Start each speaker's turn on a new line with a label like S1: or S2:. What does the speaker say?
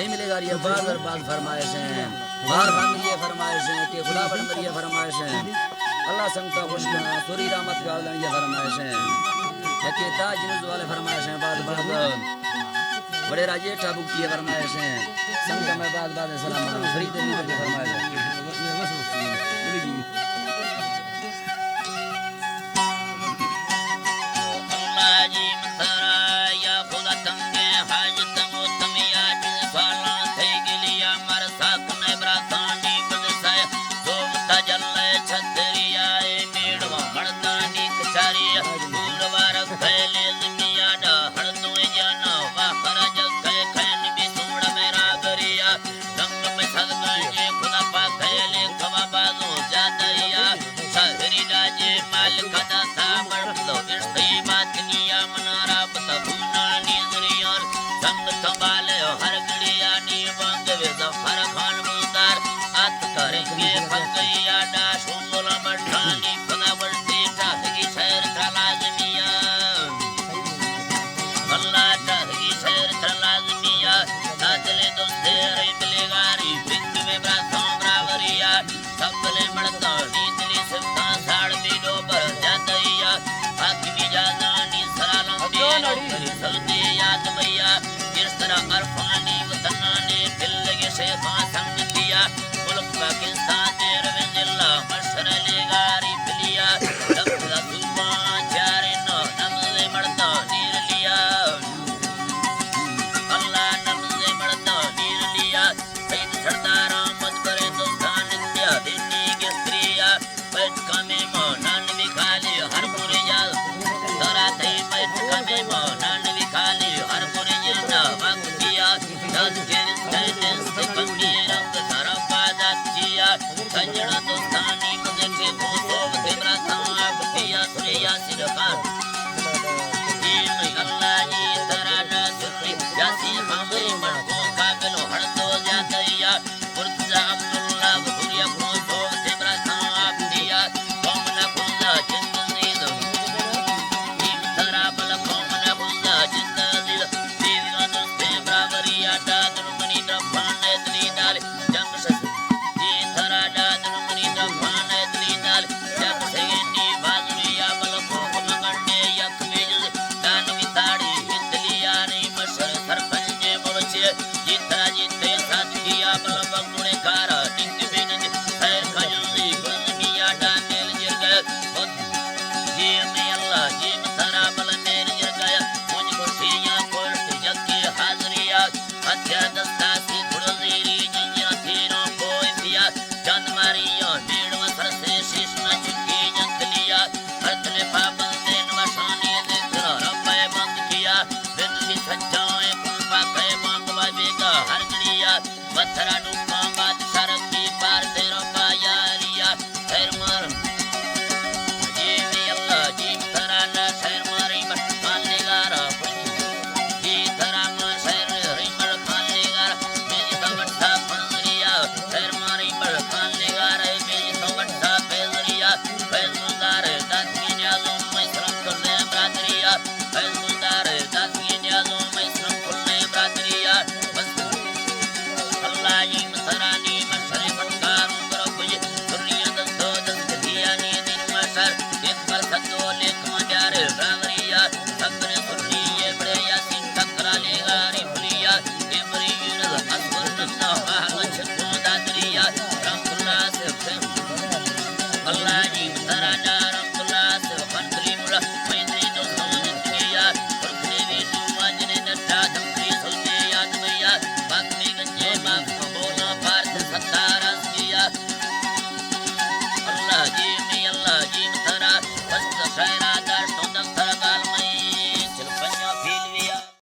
S1: नहीं मिलेगा ये बार बार फरमाइश है बार बार ये फरमाइश है कि खुदा बड़ मेरी फरमाइश है अल्लाह संगता खुश करना सूरी रहमत का ये फरमाइश है कि ताज जिन्स वाले फरमाइश है बाद बड़े राजे ठाकुर की फरमाइश है संगत में बाद सलाम फरीद अली की फरमाइश है
S2: याद भैया जिस तरह अरफा